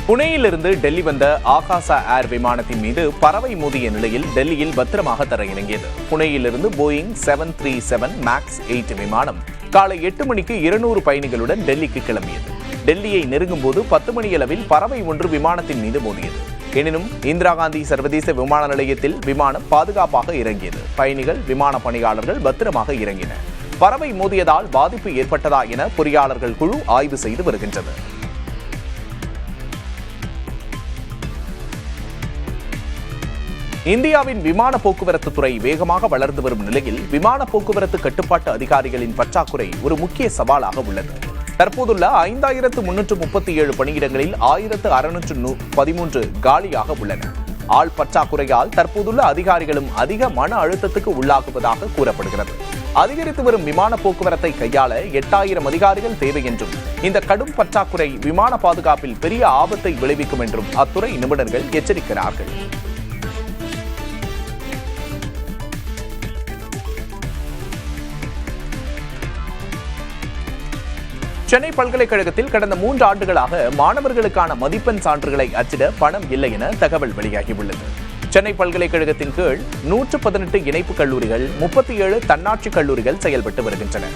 புனேயிலிருந்து டெல்லி வந்த ஆகாசா ஏர் விமானத்தின் மீது பறவை மோதிய நிலையில் டெல்லியில் பத்திரமாக தரையிறங்கியது. புனேயிலிருந்து போயிங் 737 மேக்ஸ் 8 விமானம் காலை 8 மணிக்கு 200 பயணிகளுடன் டெல்லிக்கு கிளம்பியது. டெல்லியை நெருங்கும் போது 10 மணியளவில் பறவை ஒன்று விமானத்தின் மீது மோதியது. எனினும் இந்திரா காந்தி சர்வதேச விமான நிலையத்தில் விமானம் பாதுகாப்பாக இறங்கியது. பயணிகள், விமான பணியாளர்கள் பத்திரமாக இறங்கினர். பறவை மோதியதால் பாதிப்பு ஏற்பட்டதா என பொறியாளர்கள் குழு ஆய்வு செய்து வருகின்றனர். இந்தியாவின் விமான போக்குவரத்து துறை வேகமாக வளர்ந்து வரும் நிலையில் விமான போக்குவரத்து கட்டுப்பாட்டு அதிகாரிகளின் பற்றாக்குறை ஒரு முக்கிய சவாலாக உள்ளது. தற்போதுள்ள 5337 பணியிடங்களில் 1613 காலியாக உள்ளன. ஆள் பற்றாக்குறையால் தற்போதுள்ள அதிகாரிகளும் அதிக மன அழுத்தத்துக்கு உள்ளாகுவதாக கூறப்படுகிறது. அதிகரித்து வரும் விமான போக்குவரத்தை கையாள 8000 அதிகாரிகள் தேவை என்றும், இந்த கடும் பற்றாக்குறை விமான பாதுகாப்பில் பெரிய ஆபத்தை விளைவிக்கும் என்றும் அத்துறை நிபுணர்கள் எச்சரிக்கிறார்கள். சென்னை பல்கலைக்கழகத்தில் கடந்த 3 ஆண்டுகளாக மாணவர்களுக்கான மதிப்பெண் சான்றுகளை அச்சிட பணம் இல்லை என தகவல் வெளியாகியுள்ளது. சென்னை பல்கலைக்கழகத்தின் கீழ் 118 இணைப்பு கல்லூரிகள், 37 தன்னாட்சி கல்லூரிகள் செயல்பட்டு வருகின்றன.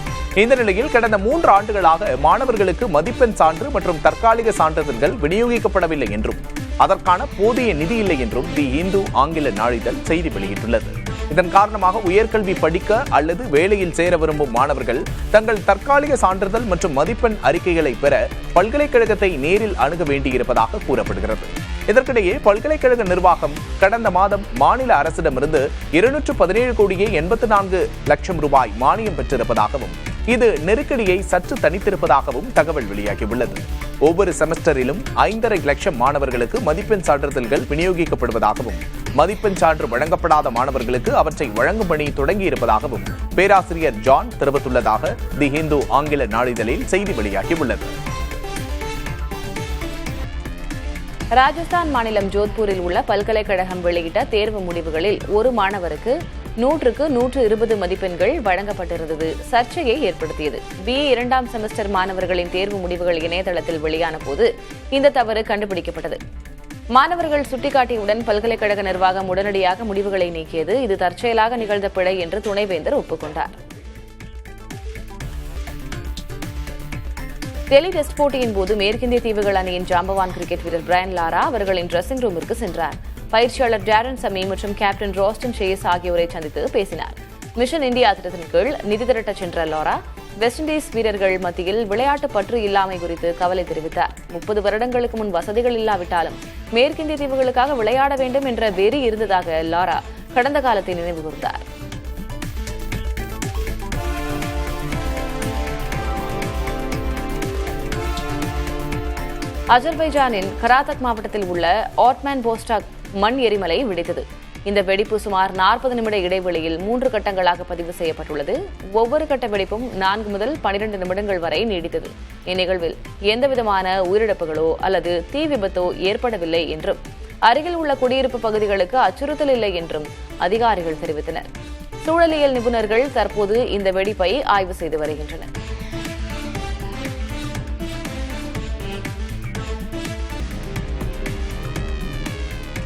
இந்த நிலையில் கடந்த 3 ஆண்டுகளாக மாணவர்களுக்கு மதிப்பெண் சான்று மற்றும் தற்காலிக சான்றிதழ்கள் விநியோகிக்கப்படவில்லை என்றும், அதற்கான போதிய நிதி இல்லை என்றும் தி இந்து ஆங்கில நாளிதழ் செய்தி வெளியிட்டுள்ளது. இதன் காரணமாக உயர்கல்வி படிக்க அல்லது வேலையில் சேர விரும்பும் மாணவர்கள் தங்கள் தற்காலிக சான்றிதழ் மற்றும் மதிப்பெண் அறிக்கைகளை பெற பல்கலைக்கழகத்தை நேரில் அணுக வேண்டியிருப்பதாக கூறப்படுகிறது. இதற்கிடையே பல்கலைக்கழக நிர்வாகம் கடந்த மாதம் மாநில அரசிடமிருந்து 217 கோடியே 84 லட்சம் ரூபாய் மானியம் பெற்றிருப்பதாகவும், இது நெருக்கடியை சற்று தணித்திருப்பதாகவும் தகவல் வெளியாகியுள்ளது. ஒவ்வொரு செமஸ்டரிலும் 5.5 லட்சம் மாணவர்களுக்கு மதிப்பெண் சான்றிதழ்கள் விநியோகிக்கப்படுவதாகவும், மதிப்பெண் சான்று வழங்கப்படாத மாணவர்களுக்கு அவற்றை வழங்கும் பணி தொடங்கியிருப்பதாகவும் பேராசிரியர் ஜான் தெரிவித்துள்ளதாக தி இந்து ஆங்கில நாளிதழில் செய்தி வெளியாகியுள்ளது. ராஜஸ்தான் மாநிலம் ஜோத்பூரில் உள்ள பல்கலைக்கழகம் வெளியிட்ட தேர்வு முடிவுகளில் ஒரு மாணவருக்கு 100க்கு 120 மதிப்பெண்கள் வழங்கப்பட்டிருந்தது சர்ச்சையை ஏற்படுத்தியது. BA 2ஆம் செமஸ்டர் மாணவர்களின் தேர்வு முடிவுகள் இணையதளத்தில் வெளியான போது இந்த தவறு கண்டுபிடிக்கப்பட்டது. மாணவர்கள் சுட்டிக்காட்டியுடன் பல்கலைக்கழக நிர்வாகம் உடனடியாக முடிவுகளை நீக்கியது. இது தற்செயலாக நிகழ்ந்த பிழை என்று துணைவேந்தர் ஒப்புக்கொண்டார். டெல்லி டெஸ்ட் போட்டியின் போது மேற்கிந்திய தீவுகள் அணியின் ஜாம்பவான் கிரிக்கெட் வீரர் பிரையன் லாரா அவர்களின் டிரெஸ்ஸிங் ரூமிற்கு சென்றார். பயிற்சியாளர் டேரன் சமி மற்றும் கேப்டன் ரோஸ்டன் சேஸ் ஆகியோரை சந்தித்து பேசினார். மிஷன் இந்தியா திட்டத்தின் கீழ் நிதி திரட்ட சென்ற லாரா வெஸ்ட் இண்டீஸ் வீரர்கள் மத்தியில் விளையாட்டு பற்று இல்லாமை குறித்து கவலை தெரிவித்தார். 30 வருடங்களுக்கு முன் வசதிகள் இல்லாவிட்டாலும் மேற்கிந்திய தீவுகளுக்காக விளையாட வேண்டும் என்ற வெறி இருந்ததாக லாரா கடந்த காலத்தை நினைவு கூர்ந்தார். அஜர்பைஜானின் கராதக் மாவட்டத்தில் உள்ள ஆட்மேன் போஸ்டாக் மண் எரிமலை வெடித்தது. இந்த வெடிப்பு சுமார் 40 நிமிட இடைவெளியில் 3 கட்டங்களாக பதிவு செய்யப்பட்டுள்ளது. ஒவ்வொரு கட்ட வெடிப்பும் 4 முதல் 12 நிமிடங்கள் வரை நீடித்தது. இந்நிகழ்வில் எந்தவிதமான உயிரிழப்புகளோ அல்லது தீ விபத்தோ ஏற்படவில்லை என்றும், அருகில் உள்ள குடியிருப்பு பகுதிகளுக்கு அச்சுறுத்தல் இல்லை என்றும் அதிகாரிகள் தெரிவித்தனர். சூழலியல் நிபுணர்கள் தற்போது இந்த வெடிப்பை ஆய்வு செய்து வருகின்றனர்.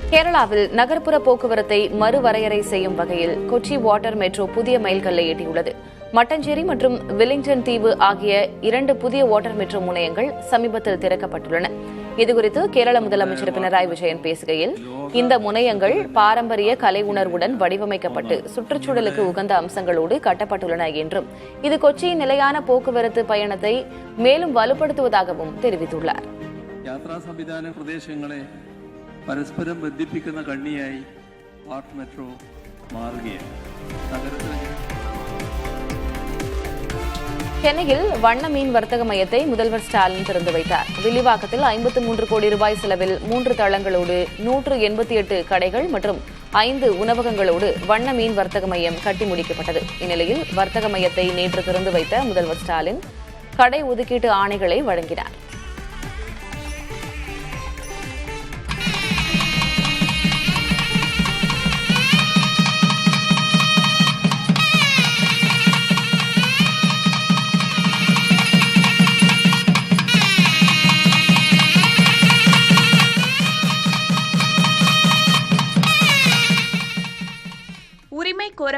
கேரளாவில் நகர்ப்புற போக்குவரத்தை மறுவரையறை செய்யும் வகையில் கொச்சி வாட்டர் மெட்ரோ புதிய மைல்கல்லை எட்டியுள்ளது. மட்டஞ்சேரி மற்றும் வில்லிங்டன் தீவு ஆகிய 2 புதிய வாட்டர் மெட்ரோ முனையங்கள் சமீபத்தில் திறக்கப்பட்டுள்ளன. இதுகுறித்து கேரள முதலமைச்சர் பினராயி விஜயன் பேசுகையில், இந்த முனையங்கள் பாரம்பரிய கலை உணர்வுடன் வடிவமைக்கப்பட்டு சுற்றுச்சூழலுக்கு உகந்த அம்சங்களோடு கட்டப்பட்டுள்ளன என்றும், இது கொச்சியின் நிலையான போக்குவரத்து பயணத்தை மேலும் வலுப்படுத்துவதாகவும் தெரிவித்துள்ளார். പരസ്പരം ബന്ധിപ്പിക്കുന്ന കണ്ണിയായി വാട്ടർ മെട്രോ മാറുകയാണ്. சென்னையில் வண்ண மீன் வர்த்தக மையத்தை முதல்வர் ஸ்டாலின் திறந்து வைத்தார். வில்லிவாக்கத்தில் 53 கோடி ரூபாய் செலவில் 3 தளங்களோடு 188 கடைகள் மற்றும் 5 உணவகங்களோடு வண்ண மீன் வர்த்தக மையம் கட்டி முடிக்கப்பட்டது. இந்நிலையில் வர்த்தக மையத்தை நேற்று திறந்து வைத்த முதல்வர் ஸ்டாலின் கடை ஒதுக்கீட்டு ஆணைகளை வழங்கினார்.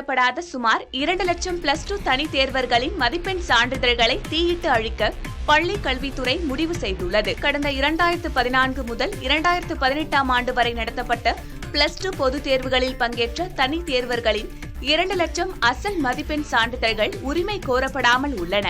கோரப்படாத சுமார் 2 லட்சம் +2 தனித் தேர்வர்களின் மதிப்பெண் சான்றிதழ்களை தீயிட்டு அழிக்க பள்ளி கல்வித்துறை முடிவு செய்துள்ளது. கடந்த 2014 முதல் 2018 ஆண்டு வரை நடத்தப்பட்ட +2 பொதுத் தேர்வுகளில் பங்கேற்ற தனித் தேர்வர்களின் 2 லட்சம் அசல் மதிப்பெண் சான்றிதழ்கள் உரிமை கோரப்படாமல் உள்ளன.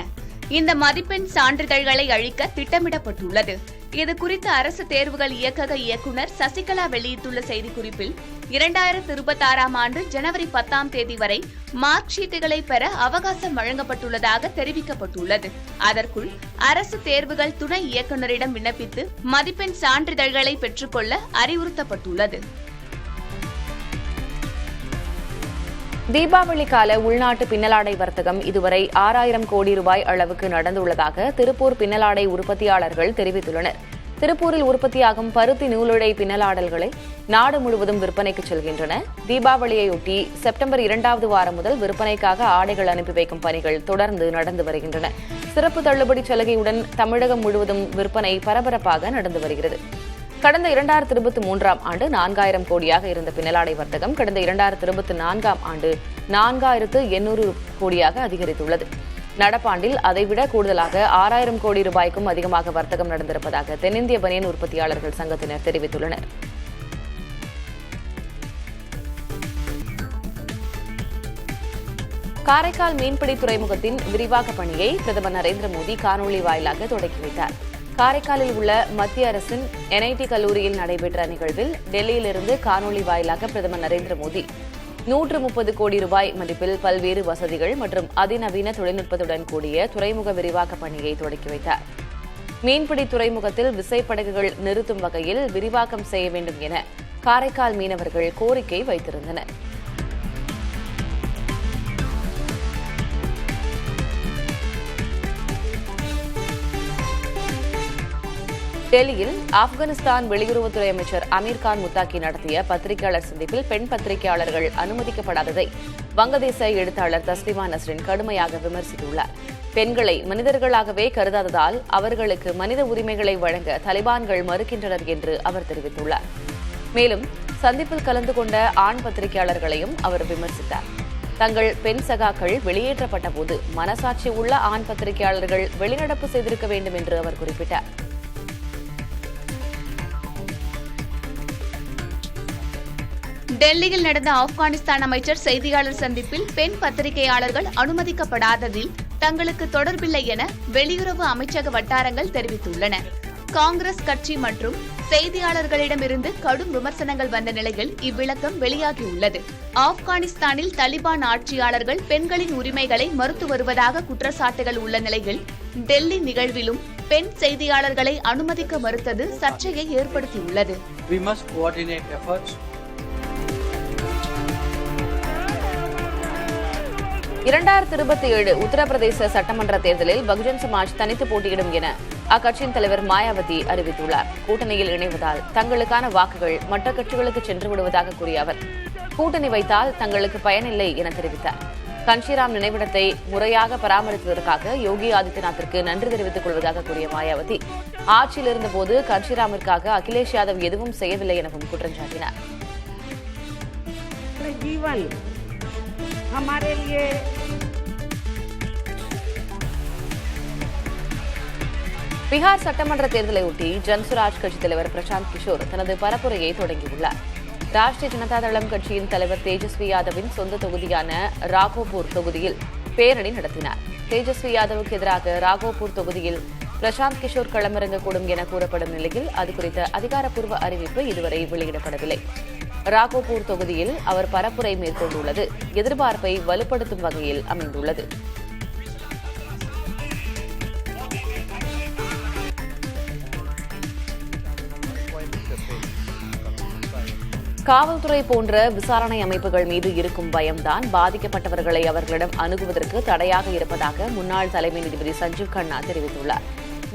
இந்த மதிப்பெண் சான்றிதழ்களை அழிக்க திட்டமிடப்பட்டுள்ளது. இதுகுறித்து அரசு தேர்வுகள் இயக்கக இயக்குநர் சசிகலா வெளியிட்டுள்ள செய்திக்குறிப்பில் 2026 ஆண்டு ஜனவரி 10ஆம் தேதி வரை மார்க் ஷீட்டுகளை பெற அவகாசம் வழங்கப்பட்டுள்ளதாக தெரிவிக்கப்பட்டுள்ளது. அதற்குள் அரசு தேர்வுகள் துணை இயக்குநரிடம் விண்ணப்பித்து மதிப்பெண் சான்றிதழ்களை பெற்றுக்கொள்ள அறிவுறுத்தப்பட்டுள்ளது. தீபாவளி கால உள்நாட்டு பின்னலாடை வர்த்தகம் இதுவரை 6000 கோடி ரூபாய் அளவுக்கு நடந்துள்ளதாக திருப்பூர் பின்னலாடை உற்பத்தியாளர்கள் தெரிவித்துள்ளனர். திருப்பூரில் உற்பத்தியாகும் பருத்தி நூலுடை பின்னலாடல்களை நாடு முழுவதும் விற்பனைக்கு செல்கின்றன. தீபாவளியையொட்டி செப்டம்பர் 2வது வாரம் முதல் விற்பனைக்காக ஆடைகள் அனுப்பி வைக்கும் பணிகள் தொடர்ந்து நடந்து வருகின்றன. சிறப்பு தள்ளுபடி சலுகையுடன் தமிழகம் முழுவதும் விற்பனை பரபரப்பாக நடந்து வருகிறது. கடந்த 2023ஆம் ஆண்டு 4000 கோடியாக இருந்த பின்னலாடை வர்த்தகம் கடந்த 2024ஆம் ஆண்டு 4800 கோடியாக அதிகரித்துள்ளது. நடப்பாண்டில் அதைவிட கூடுதலாக 6000 கோடி ரூபாய்க்கும் அதிகமாக வர்த்தகம் நடந்திருப்பதாக தென்னிந்திய பனியன் உற்பத்தியாளர்கள் சங்கத்தினர் தெரிவித்துள்ளனர். காரைக்கால் மீன்பிடி துறைமுகத்தின் விரிவாக்க பணியை பிரதமர் நரேந்திர மோடி காணொலி வாயிலாக தொடங்கி வைத்தார். காரைக்காலில் உள்ள மத்திய அரசின் NIT கல்லூரியில் நடைபெற்ற நிகழ்வில் டெல்லியிலிருந்து காணொலி வாயிலாக பிரதமர் நரேந்திர மோடி 130 கோடி ரூபாய் மதிப்பில் பல்வேறு வசதிகள் மற்றும் அதிநவீன தொழில்நுட்பத்துடன் கூடிய துறைமுக விரிவாக்க பணியை தொடங்கி வைத்தார். மீன்பிடி துறைமுகத்தில் விசைப்படகுகள் நிறுத்தும் வகையில் விரிவாக்கம் செய்ய வேண்டும் என காரைக்கால் மீனவர்கள் கோரிக்கை வைத்திருந்தனர். டெல்லியில் ஆப்கானிஸ்தான் வெளியுறவுத்துறை அமைச்சர் அமீர்கான் முத்தாக்கி நடத்திய பத்திரிகையாளர் சந்திப்பில் பெண் பத்திரிகையாளர்கள் அனுமதிக்கப்படாததை வங்கதேச எழுத்தாளர் தஸ்லிமா நஸ்ரின் கடுமையாக விமர்சித்துள்ளார். பெண்களை மனிதர்களாகவே கருதாததால் அவர்களுக்கு மனித உரிமைகளை வழங்க தலிபான்கள் மறுக்கின்றனர் என்று அவர் தெரிவித்துள்ளார். மேலும் சந்திப்பில் கலந்து கொண்ட ஆண் பத்திரிகையாளர்களையும் அவர் விமர்சித்தார். தங்கள் பெண் சகாக்கள் வெளியேற்றப்பட்ட போது மனசாட்சி உள்ள ஆண் பத்திரிகையாளர்கள் வெளிநடப்பு செய்திருக்க வேண்டும் என்று அவர் குறிப்பிட்டார். டெல்லியில் நடந்த ஆப்கானிஸ்தான் அமைச்சர் செய்தியாளர் சந்திப்பில் பெண் பத்திரிகையாளர்கள் அனுமதிக்கப்படாததில் தங்களுக்கு தொடர்பில்லை என வெளியுறவு அமைச்சக வட்டாரங்கள் தெரிவித்துள்ளன. காங்கிரஸ் கட்சி மற்றும் செய்தியாளர்களிடமிருந்து கடும் விமர்சனங்கள் வந்த நிலையில் இவ்விளக்கம் வெளியாகியுள்ளது. ஆப்கானிஸ்தானில் தலிபான் ஆட்சியாளர்கள் பெண்களின் உரிமைகளை மறுத்து வருவதாக குற்றச்சாட்டுகள் உள்ள நிலையில் டெல்லி நிகழ்விலும் பெண் செய்தியாளர்களை அனுமதிக்க மறுத்தது சர்ச்சையை ஏற்படுத்தியுள்ளது. 2027 உத்தரப்பிரதேச சட்டமன்ற தேர்தலில் பகுஜன் சமாஜ் தனித்து போட்டியிடும் என அக்கட்சியின் தலைவர் மாயாவதி அறிவித்துள்ளார். கூட்டணியில் இணைவதால் தங்களுக்கான வாக்குகள் மற்ற கட்சிகளுக்கு சென்று விடுவதாக கூறிய அவர் கூட்டணி வைத்தால் தங்களுக்கு பயனில்லை என தெரிவித்தார். கன்ஷிராம் நினைவிடத்தை முறையாக பராமரித்ததற்காக யோகி ஆதித்யநாத்திற்கு நன்றி தெரிவித்துக் கொள்வதாக கூறிய மாயாவதி ஆட்சியில் இருந்தபோது கன்ஷிராமிற்காக அகிலேஷ் யாதவ் எதுவும் செய்யவில்லை எனவும் குற்றம் சாட்டினார். பீகார் சட்டமன்ற தேர்தலையொட்டி ஜன்சுராஜ் கட்சித் தலைவர் பிரசாந்த் கிஷோர் தனது பரப்புரையை தொடங்கியுள்ளார். ராஷ்டிரிய ஜனதா தளம் கட்சியின் தலைவர் தேஜஸ்வி யாதவின் சொந்த தொகுதியான ராகோபூர் தொகுதியில் பேரணி நடத்தினார். தேஜஸ்வி யாதவுக்கு எதிராக ராகோபூர் தொகுதியில் பிரசாந்த் கிஷோர் களமிறங்கக்கூடும் என கூறப்படும் நிலையில் அது குறித்த அதிகாரப்பூர்வ அறிவிப்பு இதுவரை வெளியிடப்படவில்லை. ராகோபூர் தொகுதியில் அவர் பரப்புரை மேற்கொண்டுள்ளது எதிர்பார்ப்பை வலுப்படுத்தும் வகையில் அமைந்துள்ளது. காவல்துறை போன்ற விசாரணை அமைப்புகள் மீது இருக்கும் பயம்தான் பாதிக்கப்பட்டவர்களை அவர்களிடம் அணுகுவதற்கு தடையாக இருப்பதாக முன்னாள் தலைமை நீதிபதி சஞ்சீவ் கண்ணா தெரிவித்துள்ளார்.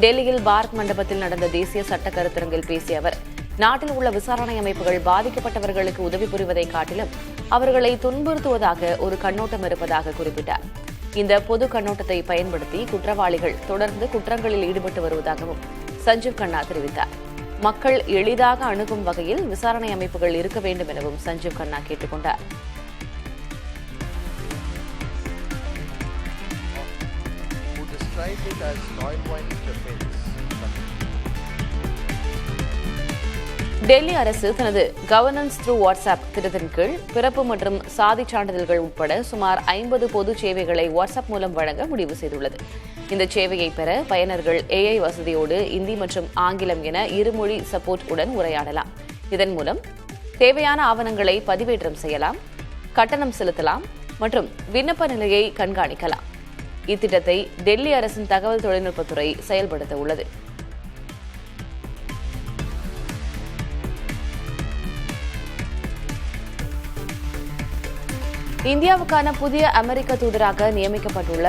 டெல்லியில் பாரத் மண்டபத்தில் நடந்த தேசிய சட்ட கருத்தரங்கில் பேசிய அவர் நாட்டில் உள்ள விசாரணை அமைப்புகள் பாதிக்கப்பட்டவர்களுக்கு உதவி புரிவதை காட்டிலும் அவர்களை துன்புறுத்துவதாக ஒரு கண்ணோட்டம் இருப்பதாக குறிப்பிட்டார். இந்த பொது கண்ணோட்டத்தை பயன்படுத்தி குற்றவாளிகள் தொடர்ந்து குற்றங்களில் ஈடுபட்டு வருவதாகவும் சஞ்சீவ் கண்ணா தெரிவித்தார். மக்கள் எளிதாக அணுகும் வகையில் விசாரணை அமைப்புகள் இருக்க வேண்டும் எனவும் சஞ்சீவ் கண்ணா கேட்டுக் கொண்டார். described it as toy point defense. Delhi அரசு தனது கவர்னன்ஸ் த்ரூ வாட்ஸ்அப் திட்டத்தின் கீழ் பிறப்பு மற்றும் சாதி சான்றிதழ்கள் உட்பட சுமார் 50 பொது சேவைகளை வாட்ஸ்அப் மூலம் வழங்க முடிவு செய்துள்ளது. இந்த சேவையை பெற பயனர்கள் AI வசதியோடு இந்தி மற்றும் ஆங்கிலம் என இருமொழி சப்போர்ட் உடன் உரையாடலாம். இதன் மூலம் தேவையான ஆவணங்களை பதிவேற்றம் செய்யலாம், கட்டணம் செலுத்தலாம் மற்றும் விண்ணப்ப நிலையை கண்காணிக்கலாம். இத்திட்டத்தை டெல்லி அரசின் தகவல் தொழில்நுட்பத்துறை செயல்படுத்த உள்ளது. இந்தியாவுக்கான புதிய அமெரிக்க தூதராக நியமிக்கப்பட்டுள்ள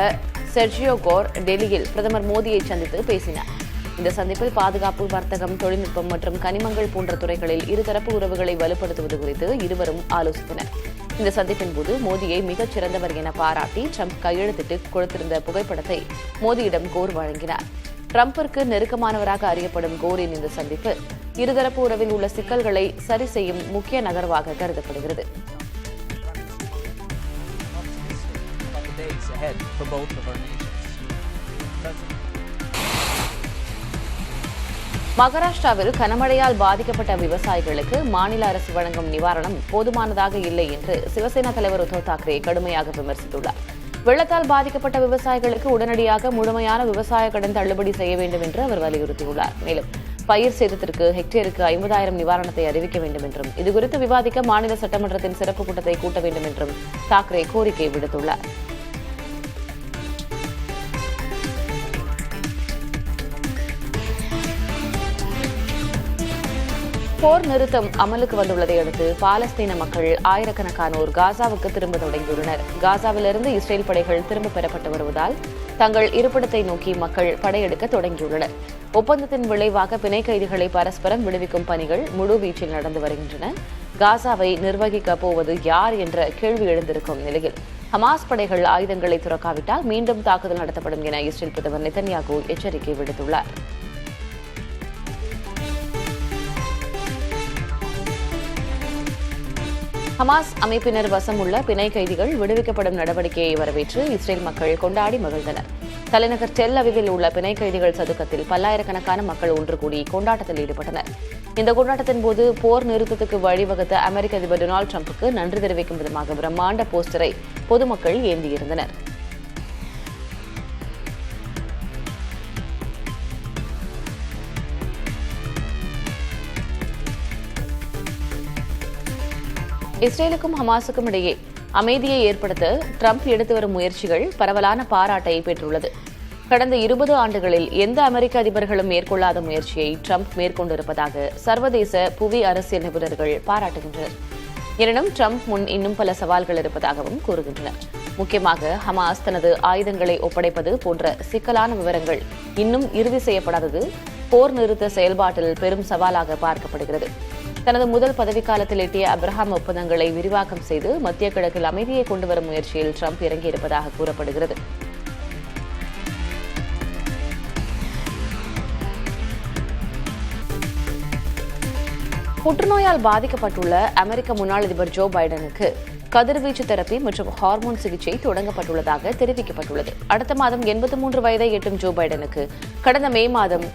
செர்ஜியோ கோர் டெல்லியில் பிரதமர் மோடியை சந்தித்து பேசினார். இந்த சந்திப்பில் பாதுகாப்பு, வர்த்தகம், தொழில்நுட்பம் மற்றும் கனிமங்கள் போன்ற துறைகளில் இருதரப்பு உறவுகளை வலுப்படுத்துவது குறித்து இருவரும் ஆலோசித்தனர். இந்த சந்திப்பின் போது மோடியை மிகச் சிறந்தவர் என பாராட்டி ட்ரம்ப் கையெழுத்திட்டு கொடுத்திருந்த புகைப்படத்தை மோடியிடம் கோர் வழங்கினார். ட்ரம்பிற்கு நெருக்கமானவராக அறியப்படும் கோரின் இந்த சந்திப்பு இருதரப்பு உறவில் உள்ள சிக்கல்களை சரி செய்யும் முக்கிய நகர்வாக கருதப்படுகிறது. Ahead for both of our nations. மகாராஷ்டிராவில் கனமழையால் பாதிக்கப்பட்ட விவசாயிகளுக்கு மாநில அரசு வழங்கும் நிவாரணம் போதுமானதாக இல்லை என்று சிவசேனா தலைவர் உத்தவ் தாக்கரே கடுமையாக விமர்சித்துள்ளார். வெள்ளத்தால் பாதிக்கப்பட்ட விவசாயிகளுக்கு உடனடியாக முழுமையான விவசாய கடன் தள்ளுபடி செய்ய வேண்டும் என்று அவர் வலியுறுத்தியுள்ளார். மேலும் பயிர் சேதத்திற்கு ஹெக்டேருக்கு 50,000 நிவாரணத்தை அறிவிக்க வேண்டும் என்றும் இதுகுறித்து விவாதிக்க மாநில சட்டமன்றத்தின் சிறப்பு கூட்டத்தை கூட்ட வேண்டும் என்றும் தாக்கரே கோரிக்கை விடுத்துள்ளார். போர் நிறுத்தம் அமலுக்கு வந்துள்ளதை அடுத்து பாலஸ்தீன மக்கள் ஆயிரக்கணக்கானோர் காசாவுக்கு திரும்ப தொடங்கியுள்ளனர். காசாவிலிருந்து இஸ்ரேல் படைகள் திரும்ப பெறப்பட்டு வருவதால் தங்கள் இருப்பிடத்தை நோக்கி மக்கள் படையெடுக்க தொடங்கியுள்ளனர். ஒப்பந்தத்தின் விளைவாக பிணை கைதிகளை பரஸ்பரம் விடுவிக்கும் பணிகள் முழுவீச்சில் நடந்து வருகின்றன. காசாவை நிர்வகிக்கப் போவது யார் என்ற கேள்வி எழுந்திருக்கும் நிலையில் ஹமாஸ் படைகள் ஆயுதங்களை துறக்காவிட்டால் மீண்டும் தாக்குதல் நடத்தப்படும் என இஸ்ரேல் பிரதமர் நெதன்யாகு எச்சரிக்கை விடுத்துள்ளார். ஹமாஸ் அமைப்பினர் வசம் உள்ள பிணை கைதிகள் விடுவிக்கப்படும் நடவடிக்கையை வரவேற்று இஸ்ரேல் மக்கள் கொண்டாடி மகிழ்ந்தனர். தலைநகர் டெல் அவிவில் உள்ள பிணை கைதிகள் சதுக்கத்தில் பல்லாயிரக்கணக்கான மக்கள் ஒன்று கூடி கொண்டாட்டத்தில் ஈடுபட்டனர். இந்த கொண்டாட்டத்தின் போது போர் நிறுத்தத்துக்கு வழிவகுத்த அமெரிக்க அதிபர் டொனால்டு டிரம்புக்கு நன்றி தெரிவிக்கும் விதமாக பிரம்மாண்ட போஸ்டரை பொதுமக்கள் ஏந்தியிருந்தனர். இஸ்ரேலுக்கும் ஹமாஸுக்கும் இடையே அமைதியை ஏற்படுத்த ட்ரம்ப் எடுத்து வரும் முயற்சிகள் பரவலான பாராட்டை பெற்றுள்ளது. கடந்த 20 ஆண்டுகளில் எந்த அமெரிக்க அதிபர்களும் மேற்கொள்ளாத முயற்சியை ட்ரம்ப் மேற்கொண்டிருப்பதாக சர்வதேச புவி அரசியல் நிபுணர்கள் பாராட்டுகின்றனர். எனினும் ட்ரம்ப் முன் இன்னும் பல சவால்கள் இருப்பதாகவும் கூறுகின்றனர். முக்கியமாக ஹமாஸ் தனது ஆயுதங்களை ஒப்படைப்பது போன்ற சிக்கலான விவரங்கள் இன்னும் இறுதி செய்யப்படாதது போர் நிறுத்த செயல்பாட்டில் பெரும் சவாலாக பார்க்கப்படுகிறது. தனது முதல் பதவிக்காலத்தில் எட்டிய அப்ரஹாம் ஒப்பந்தங்களை விரிவாக்கம் செய்து மத்திய கிழக்கில் அமைதியை கொண்டுவரும் முயற்சியில் ட்ரம்ப் இறங்கியிருப்பதாக கூறப்படுகிறது. புற்றுநோயால் பாதிக்கப்பட்டுள்ள அமெரிக்க முன்னாள் அதிபர் ஜோ பைடனுக்கு கதிர்வீச்சு தெரப்பி மற்றும் ஹார்மோன் சிகிச்சை தொடங்கப்பட்டுள்ளதாக தெரிவிக்கப்பட்டுள்ளது. அடுத்த மாதம் 83 வயதை எட்டும் ஜோ பைடனுக்கு கடந்த மே மாதம்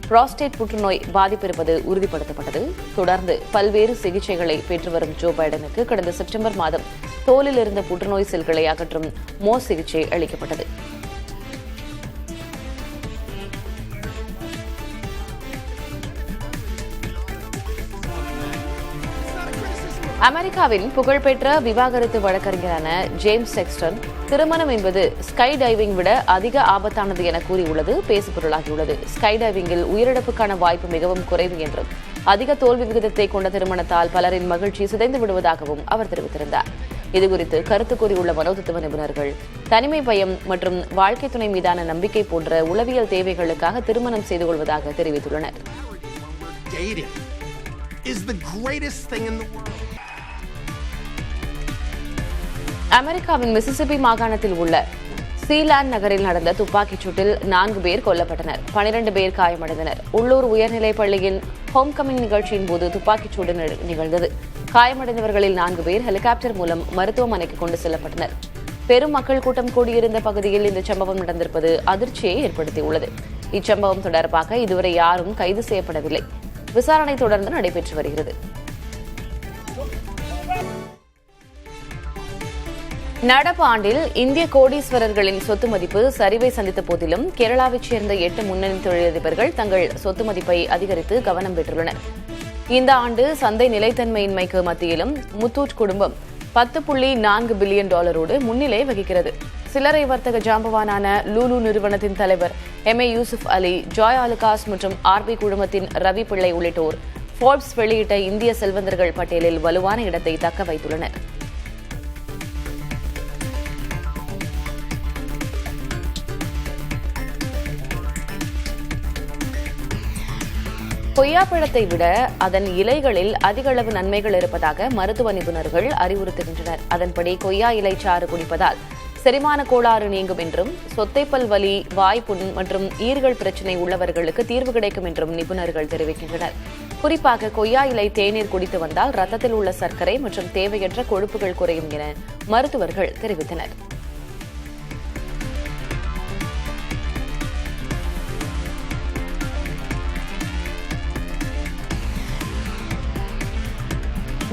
புரோஸ்டேட் புற்றுநோய் பாதிப்பு இருப்பது உறுதிப்படுத்தப்பட்டது. தொடர்ந்து பல்வேறு சிகிச்சைகளை பெற்று வரும் ஜோ பைடனுக்கு கடந்த செப்டம்பர் மாதம் தோலில் இருந்த புற்றுநோய் செல்களை அகற்றும் மோஸ் சிகிச்சை அளிக்கப்பட்டது. அமெரிக்காவின் புகழ்பெற்ற விவாகரத்து வழக்கறிஞரான ஜேம்ஸ் செக்ஸ்டன் திருமணம் என்பது ஸ்கை டைவிங் விட அதிக ஆபத்தானது என கூறியுள்ளது பேசுபொருளாகியுள்ளது. ஸ்கை டைவிங்கில் உயிரிழப்புக்கான வாய்ப்பு மிகவும் குறைவு என்றும் அதிக தோல்வி விகிதத்தை கொண்ட திருமணத்தால் பலரின் மகிழ்ச்சி சிதைந்து விடுவதாகவும் அவர் தெரிவித்திருந்தார். இதுகுறித்து கருத்து கூறியுள்ள மனோதத்துவ நிபுணர்கள் தனிமை பயம் மற்றும் வாழ்க்கை துணை மீதான நம்பிக்கை போன்ற உளவியல் தேவைகளுக்காக திருமணம் செய்து கொள்வதாக தெரிவித்துள்ளனர். அமெரிக்காவின் மிசிசிப்பி மாகாணத்தில் உள்ள சீலாண்ட் நகரில் நடந்த துப்பாக்கிச் சூட்டில் 4 பேர் கொல்லப்பட்டனர், 12 பேர் காயமடைந்தனர். உள்ளூர் உயர்நிலைப் பள்ளியின் ஹோம் கமிங் நிகழ்ச்சியின் போது துப்பாக்கிச் சூடு நிகழ்ந்தது. காயமடைந்தவர்களில் 4 பேர் ஹெலிகாப்டர் மூலம் மருத்துவமனைக்கு கொண்டு செல்லப்பட்டனர். பெரும் மக்கள் கூட்டம் கூடியிருந்த பகுதியில் இந்த சம்பவம் நடந்திருப்பது அதிர்ச்சியை ஏற்படுத்தியுள்ளது. இச்சம்பவம் தொடர்பாக இதுவரை யாரும் கைது செய்யப்படவில்லை. விசாரணை தொடர்ந்து நடைபெற்று வருகிறது. நடப்பு ஆண்டில் இந்திய கோடீஸ்வரர்களின் சொத்து மதிப்பு சரிவை சந்தித்த போதிலும் கேரளாவைச் சேர்ந்த 8 முன்னணி தொழிலதிபர்கள் தங்கள் சொத்து மதிப்பை அதிகரித்து கவனம் பெற்றுள்ளனர். இந்த ஆண்டு சந்தை நிலைத்தன்மையின்மைக்கு மத்தியிலும் முத்தூட் குடும்பம் $10.4 பில்லியன் முன்னிலை வகிக்கிறது. சில்லறை வர்த்தக ஜாம்பவானான லூலு நிறுவனத்தின் தலைவர் M.A. யூசுப் அலி, ஜாய் ஆலுகாஸ் மற்றும் RB குழுமத்தின் ரவி பிள்ளை உள்ளிட்டோர் ஃபோர்ப்ஸ் வெளியிட்ட இந்திய செல்வந்தர்கள் பட்டியலில் வலுவான இடத்தை தக்க வைத்துள்ளனர். கொய்யாப்பழத்தை விட அதன் இலைகளில் அதிக அளவு நன்மைகள் இருப்பதாக மருத்துவ நிபுணர்கள் அறிவுறுத்துகின்றனர். அதன்படி கொய்யா இலை சாறு குடிப்பதால் செரிமான கோளாறு நீங்கும் என்றும், சொத்தைப்பல் வலி, வாய்ப்புண் மற்றும் ஈறுகள் பிரச்சினை உள்ளவர்களுக்கு தீர்வு கிடைக்கும் என்றும் நிபுணர்கள் தெரிவிக்கின்றனர். குறிப்பாக கொய்யா இலை தேநீர் குடித்து வந்தால் ரத்தத்தில் உள்ள சர்க்கரை மற்றும் தேவையற்ற கொழுப்புகள் குறையும் என மருத்துவர்கள் தெரிவித்தனர்.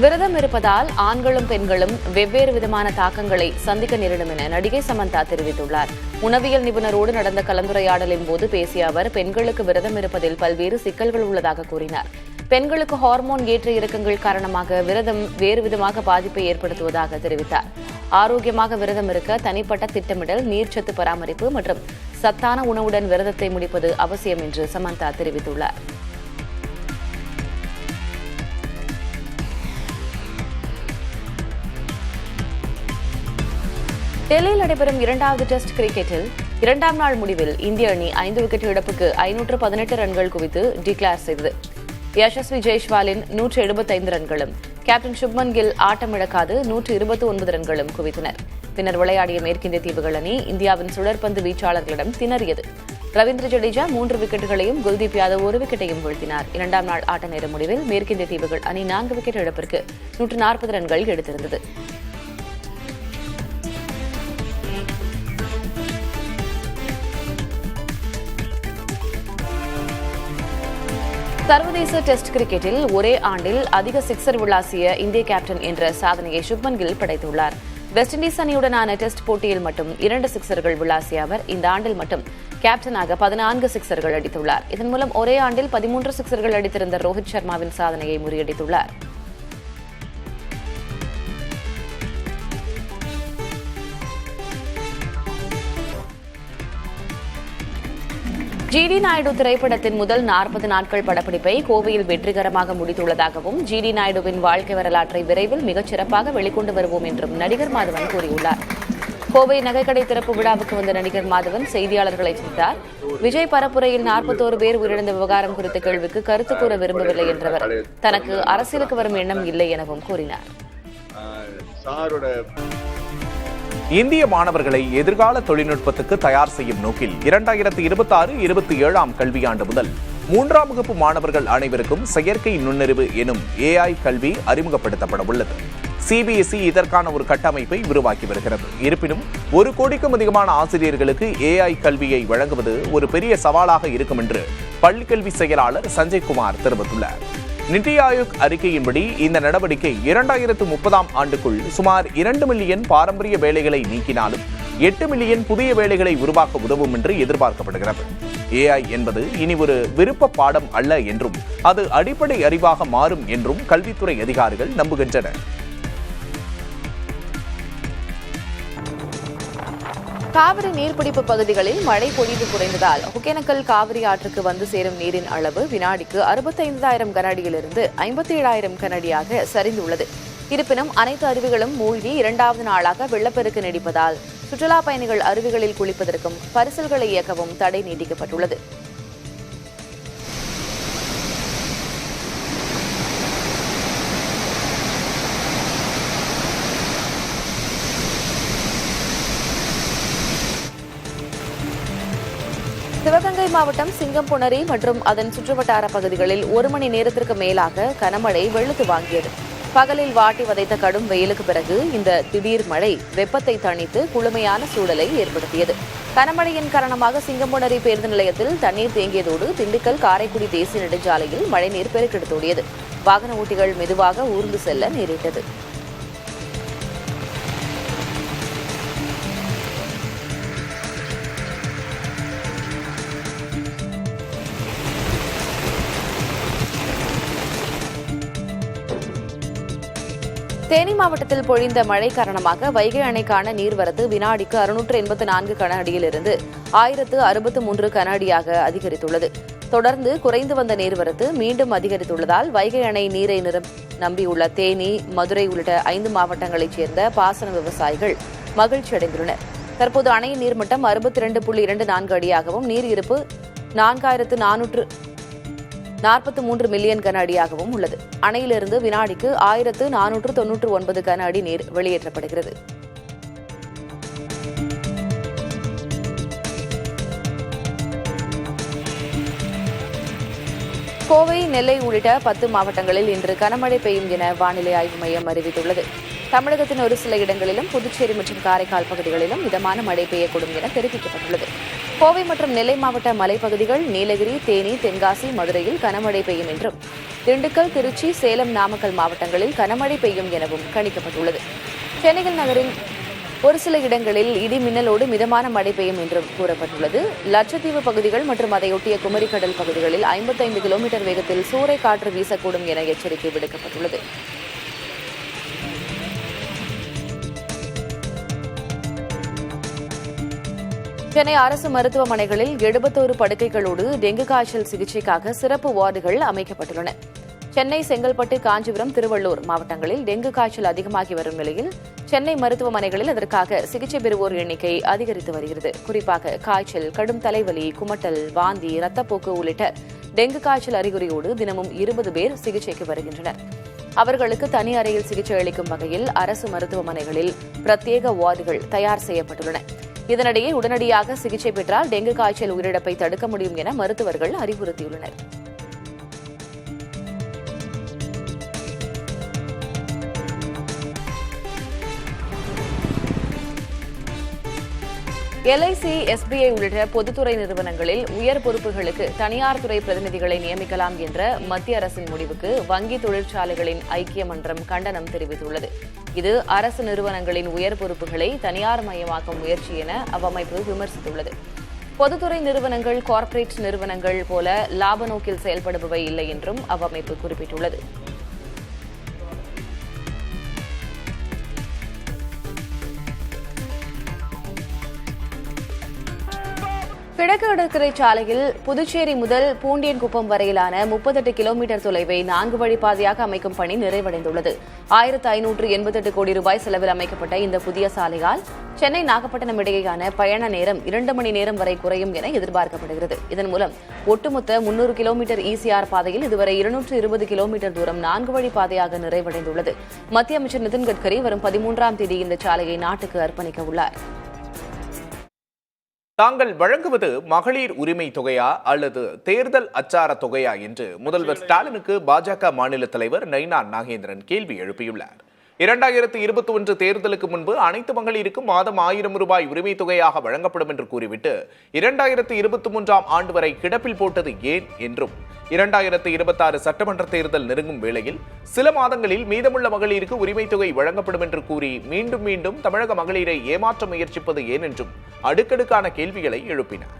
விரதம் இருப்பதால் ஆண்களும் பெண்களும் வெவ்வேறு விதமான தாக்கங்களை சந்திக்க நேரிடும் என நடிகை சமந்தா தெரிவித்துள்ளார். உணவியல் நிபுணரோடு நடந்த கலந்துரையாடலின் போது பேசிய அவர், பெண்களுக்கு விரதம் இருப்பதில் பல்வேறு சிக்கல்கள் உள்ளதாக கூறினார். பெண்களுக்கு ஹார்மோன் ஏற்ற இறக்கங்கள் காரணமாக விரதம் வேறு விதமாக பாதிப்பை ஏற்படுத்துவதாக தெரிவித்தார். ஆரோக்கியமாக விரதம் இருக்க தனிப்பட்ட திட்டமிடல், நீர்ச்சத்து பராமரிப்பு மற்றும் சத்தான உணவுடன் விரதத்தை முடிப்பது அவசியம் என்று சமந்தா தெரிவித்துள்ளார். டெல்லியில் நடைபெறும் 2வது டெஸ்ட் கிரிக்கெட்டில் 2ஆம் நாள் முடிவில் இந்திய அணி 5 விக்கெட் இழப்புக்கு 518 ரன்கள் குவித்து டிக்ளேர் செய்தது. யசஸ்வி ஜெய்ஸ்வாலின் 175 ரன்களும், கேப்டன் சுப்மன் கில் ஆட்டமிழக்காது 129 ரன்களும் குவித்தனர். பின்னர் விளையாடிய மேற்கிந்திய தீவுகள் அணி இந்தியாவின் சுழற்பந்து வீச்சாளர்களிடம் திணறியது. ரவீந்திர ஜடேஜா 3 விக்கெட்டுகளையும், குல்தீப் யாதவ் 1 விக்கெட்டையும் வீழ்த்தினார். 2ஆம் நாள் ஆட்ட நேர முடிவில் மேற்கிந்திய தீவுகள் அணி 4 விக்கெட் இழப்பிற்கு 140 ரன்கள் எடுத்திருந்தது. சர்வதேச டெஸ்ட் கிரிக்கெட்டில் ஒரே ஆண்டில் அதிக சிக்ஸர் விளாசிய இந்திய கேப்டன் என்ற சாதனையை சுப்மன் கில் படைத்துள்ளார். வெஸ்ட் இண்டீஸ் அணியுடனான டெஸ்ட் போட்டியில் மட்டும் 2 சிக்ஸர்கள் விளாசிய அவர் இந்த ஆண்டில் மட்டும் கேப்டனாக 14 சிக்ஸர்கள் அடித்துள்ளார். இதன் மூலம் ஒரே ஆண்டில் 13 சிக்ஸர்கள் அடித்திருந்த ரோஹித் சர்மாவின் சாதனையை முறியடித்துள்ளார். ஜிடி நாயுடு திரைப்படத்தின் முதல் 40 நாட்கள் படப்பிடிப்பை கோவையில் வெற்றிகரமாக முடித்துள்ளதாகவும், ஜிடி நாயுடுவின் வாழ்க்கை வரலாற்றை விரைவில் மிகச் சிறப்பாக வெளிக்கொண்டு வருவோம் என்றும் நடிகர் மாதவன் கூறியுள்ளார். கோவை நகைக்கடை திறப்பு விழாவுக்கு வந்த நடிகர் மாதவன் செய்தியாளர்களை சந்தித்தார். விஜய் பரப்புரையில் 41 பேர் உயிரிழந்த விவகாரம் குறித்த கேள்விக்கு கருத்து கூற விரும்பவில்லை என்றவர் தனக்கு அரசியலுக்கு வரும் எண்ணம் இல்லை எனவும் கூறினார். இந்திய மாணவர்களை எதிர்கால தொழில்நுட்பத்துக்கு தயார் செய்யும் நோக்கில் 2026-27 கல்வியாண்டு முதல் 3ஆம் வகுப்பு மாணவர்கள் அனைவருக்கும் செயற்கை நுண்ணறிவு எனும் AI கல்வி அறிமுகப்படுத்தப்பட உள்ளது. CBSE இதற்கான ஒரு கட்டமைப்பை உருவாக்கி வருகிறது. இருப்பினும் 1 கோடிக்கும் அதிகமான ஆசிரியர்களுக்கு AI கல்வியை வழங்குவது ஒரு பெரிய சவாலாக இருக்கும் என்று பள்ளிக்கல்வி செயலாளர் சஞ்சய் குமார் தெரிவித்துள்ளார். நிதி ஆயோக் அறிக்கையின்படி இந்த நடவடிக்கை 2030ஆம் ஆண்டுக்குள் சுமார் 2 மில்லியன் பாரம்பரிய வேலைகளை நீக்கினாலும் 8 மில்லியன் புதிய வேலைகளை உருவாக்க உதவும் என்று எதிர்பார்க்கப்படுகிறது. AI என்பது இனி ஒரு விருப்ப பாடம் அல்ல என்றும் அது அடிப்படை அறிவாக மாறும் என்றும் கல்வித்துறை அதிகாரிகள் நம்புகின்றனர். காவிரி நீர்பிடிப்பு பகுதிகளில் மழை பொழிவு குறைந்ததால் ஒகேனக்கல் காவிரி ஆற்றுக்கு வந்து சேரும் நீரின் அளவு வினாடிக்கு 65,000 கனஅடியிலிருந்து 57,000 கனஅடியாக சரிந்துள்ளது. இருப்பினும் அனைத்து அருவிகளும் மூழ்கி 2வது நாளாக வெள்ளப்பெருக்கு நீடிப்பதால் சுற்றுலா பயணிகள் அருவிகளில் குளிப்பதற்கும் பரிசல்களை இயக்கவும் தடை நீட்டிக்கப்பட்டுள்ளது. சிவகங்கை மாவட்டம் சிங்கம்புணரி மற்றும் அதன் சுற்றுவட்டார பகுதிகளில் 1 மணி நேரத்திற்கு மேலாக கனமழை வெளுத்து வாங்கியது. பகலில் வாட்டி வதைத்த கடும் வெயிலுக்கு பிறகு இந்த திடீர் மழை வெப்பத்தை தணித்து குளுமையான சூழலை ஏற்படுத்தியது. கனமழையின் காரணமாக சிங்கம்புணரி பேருந்து நிலையத்தில் தண்ணீர் தேங்கியதோடு திண்டுக்கல் காரைக்குடி தேசிய நெடுஞ்சாலையில் மழைநீர் பெருக்கெடுத்தோடியது. வாகன ஓட்டிகள் மெதுவாக ஊர்ந்து செல்ல நேரிட்டது. தேனி மாவட்டத்தில் பொழிந்த மழை காரணமாக வைகை அணைக்கான நீர்வரத்து வினாடிக்கு 684 கன அடியிலிருந்து 1063 கன அடியாக அதிகரித்துள்ளது. தொடர்ந்து குறைந்து வந்த நீர்வரத்து மீண்டும் அதிகரித்துள்ளதால் வைகை அணை நீரை நம்பியுள்ள தேனி, மதுரை உள்ளிட்ட 5 மாவட்டங்களைச் சேர்ந்த பாசன விவசாயிகள் மகிழ்ச்சி அடைந்துள்ளனர். தற்போது அணையின் நீர்மட்டம் 62.24 அடியாகவும் நீர் இருப்பு 4443 மில்லியன் கன அடியாகவும் உள்ளது. அணையிலிருந்து வினாடிக்கு 1499 கன அடி நீர் வெளியேற்றப்படுகிறது. கோவை, நெல்லை உள்ளிட்ட 10 மாவட்டங்களில் இன்று கனமழை பெய்யும் என வானிலை ஆய்வு மையம் அறிவித்துள்ளது. தமிழகத்தின் ஒரு சில இடங்களிலும் புதுச்சேரி மற்றும் காரைக்கால் பகுதிகளிலும் மிதமான மழை பெய்யக்கூடும் என தெரிவிக்கப்பட்டுள்ளது. கோவை மற்றும் நெல்லை மாவட்ட மலைப்பகுதிகள், நீலகிரி, தேனி, தென்காசி, மதுரையில் கனமழை பெய்யும் என்றும், திண்டுக்கல், திருச்சி, சேலம், நாமக்கல் மாவட்டங்களில் கனமழை பெய்யும் எனவும் கணிக்கப்பட்டுள்ளது. சென்னையில் நகரின் ஒரு சில இடங்களில் இடி மின்னலோடு மிதமான மழை பெய்யும் என்றும் கூறப்பட்டுள்ளது. லட்சத்தீவு பகுதிகள் மற்றும் அதையொட்டிய குமரிக்கடல் பகுதிகளில் 55 கிலோமீட்டர் வேகத்தில் சூறை காற்று வீசக்கூடும் என எச்சரிக்கை விடுக்கப்பட்டுள்ளது. சென்னை அரசு மருத்துவமனைகளில் 71 படுக்கைகளோடு டெங்கு காய்ச்சல் சிகிச்சைக்காக சிறப்பு வார்டுகள் அமைக்கப்பட்டுள்ளன. சென்னை, செங்கல்பட்டு, காஞ்சிபுரம், திருவள்ளூர் மாவட்டங்களில் டெங்கு காய்ச்சல் அதிகமாகி வரும் நிலையில் சென்னை மருத்துவமனைகளில் அதற்காக சிகிச்சை பெறுவோர் எண்ணிக்கை அதிகரித்து வருகிறது. குறிப்பாக காய்ச்சல், கடும் தலைவலி, குமட்டல், வாந்தி, ரத்தப்போக்கு உள்ளிட்ட டெங்கு காய்ச்சல் அறிகுறியோடு தினமும் 20 பேர் சிகிச்சைக்கு வருகின்றனர். அவர்களுக்கு தனி அறையில் சிகிச்சை அளிக்கும் வகையில் அரசு மருத்துவமனைகளில் பிரத்யேக வார்டுகள் தயார் செய்யப்பட்டுள்ளன. இதனிடையே உடனடியாக சிகிச்சை பெற்றால் டெங்கு காய்ச்சல் உயிரிழப்பை தடுக்க முடியும் என மருத்துவர்கள் அறிவுறுத்தியுள்ளனர். LIC, SBI உள்ளிட்ட பொதுத்துறை நிறுவனங்களில் உயர் பொறுப்புகளுக்கு தனியார் துறை பிரதிநிதிகளை நியமிக்கலாம் என்ற மத்திய அரசின் முடிவுக்கு வங்கி தொழிற்சாலைகளின் ஐக்கிய மன்றம் கண்டனம் தெரிவித்துள்ளது. இது அரசு நிறுவனங்களின் உயர் பொறுப்புகளை தனியார் மயமாக்கும் முயற்சி என அவ்வமைப்பு விமர்சித்துள்ளது. பொதுத்துறை நிறுவனங்கள் கார்ப்பரேட் நிறுவனங்கள் போல லாப நோக்கில் செயல்படுபவை இல்லை என்றும் அவ்வமைப்பு குறிப்பிட்டுள்ளது. கிழக்கு கடற்கரை சாலையில் புதுச்சேரி முதல் பூண்டியன்குப்பம் வரையிலான 38 கிலோமீட்டர் தொலைவை 4 வழிப்பாதையாக அமைக்கும் பணி நிறைவடைந்துள்ளது. 1588 கோடி ரூபாய் செலவில் அமைக்கப்பட்ட இந்த புதிய சாலையால் சென்னை, நாகப்பட்டினம் இடையேயான பயண நேரம் 2 மணி நேரம் வரை குறையும் என எதிர்பார்க்கப்படுகிறது. இதன் மூலம் ஒட்டுமொத்த 300 கிலோமீட்டர் ECR பாதையில் இதுவரை 220 கிலோமீட்டர் தூரம் 4 வழிப்பாதையாக நிறைவடைந்துள்ளது. மத்திய அமைச்சர் நிதின் கட்கரி வரும் 13ஆம் தேதி இந்த சாலையை நாட்டுக்கு அர்ப்பணிக்க உள்ளார். தாங்கள் வழங்குவது மகளிர் உரிமை தொகையா அல்லது தேர்தல் அச்சார தொகையா என்று முதல்வர் ஸ்டாலினுக்கு பாஜக மாநில தலைவர் நயினா நாகேந்திரன் கேள்வி எழுப்பியுள்ளார். 2021 தேர்தலுக்கு முன்பு அனைத்து மகளிருக்கும் மாதம் 1000 ரூபாய் உரிமை தொகையாக வழங்கப்படும் என்று கூறிவிட்டு 2023ஆம் ஆண்டு வரை கிடப்பில் போட்டது ஏன் என்றும், 2026 சட்டமன்ற தேர்தல் நெருங்கும் வேளையில் சில மாதங்களில் மீதமுள்ள மகளிருக்கு உரிமை தொகை வழங்கப்படும் என்று கூறி மீண்டும் மீண்டும் தமிழக மகளிரை ஏமாற்ற முயற்சிப்பது ஏன் என்றும் அடுக்கடுக்கான கேள்விகளை எழுப்பினார்.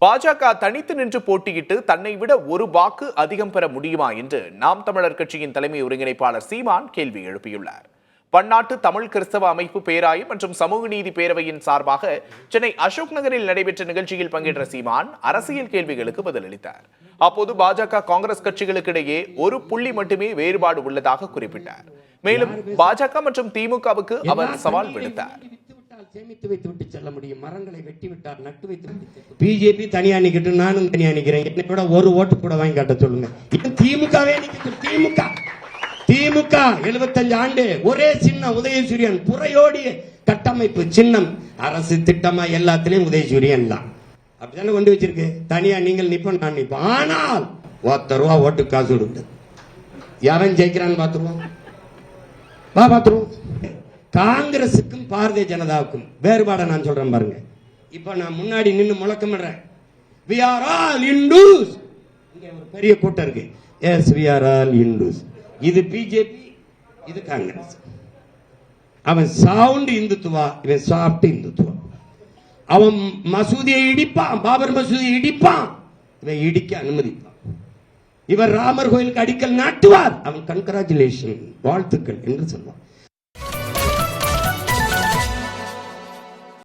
பாஜக தனித்து நின்று போட்டியிட்டு தன்னை விட ஒரு வாக்கு அதிகம் பெற முடியுமா என்று நாம் தமிழர் கட்சியின் தலைமை ஒருங்கிணைப்பாளர் சீமான் கேள்வி எழுப்பியுள்ளார். பன்னாட்டு தமிழ் கிறிஸ்தவ அமைப்பு பேராயம் மற்றும் சமூக நீதி பேரவையின் சார்பாக சென்னை அசோக் நகரில் நடைபெற்ற நிகழ்ச்சியில் பங்கேற்ற சீமான் அரசியல் கேள்விகளுக்கு பதிலளித்தார். அப்போது பாஜக, காங்கிரஸ் கட்சிகளுக்கு இடையே ஒரு புள்ளி மட்டுமே வேறுபாடு உள்ளதாக குறிப்பிட்டார். மேலும் பாஜக மற்றும் திமுகவுக்கு அவர் சவால் விடுத்தார். சேமித்து வைத்து விட்டு செல்ல முடியும், மரங்களை வெட்டி விட்டார், நட்டு வைத்து. பிஜேபி தனியா நிக்கட்டு, நானும் தனியா நிக்கிறேன், என்னை விட ஒரு ஓட்டு கூட வாங்கி காட்ட சொல்லுங்க. திமுகவே நிக்கட்டும். திமுக 75 ஆண்டு ஒரே சின்னம் உதயசூரியன், புறையோடிய கட்டமைப்பு சின்னம், அரசு திட்டமா எல்லாத்திலையும் உதயசூரியன் தான். அப்படித்தானே கொண்டு வச்சிருக்கு. தனியா நீங்கள் நிப்போம், நான் நிப்போம். ஆனால் 10 ரூபா ஓட்டு காசு கொடுத்து எவன் ஜெயிக்கிறான்னு பார்த்துருவோம். வா பார்த்துருவோம். காங்கிரசுக்கும் பாரதிய ஜனதாவுக்கும் வேறுபாடை நான் சொல்றேன் பாருங்க. இப்ப நான் முன்னாடி நின்று முழக்கமிடுறேன், we are all Hindus. இங்க ஒரு பெரிய கூட்டம் இருக்கு. yes we are all Hindus. இது பிஜேபி, இது காங்கிரஸ். அவன் சவுண்ட் இந்துத்துவா, இவன் சாஃப்ட் இந்துத்துவா. அவன் மசூதியை இடிப்பான், பாபர் மசூதியை இடிப்பான், இவன் இடிக்க அனுமதிப்பான். இவர் ராமர் கோயிலுக்கு அடிக்கல் நாட்டுவார், அவன் கன்கிராச்சுலேஷன் வாழ்த்துக்கள் என்று சொல்வான்.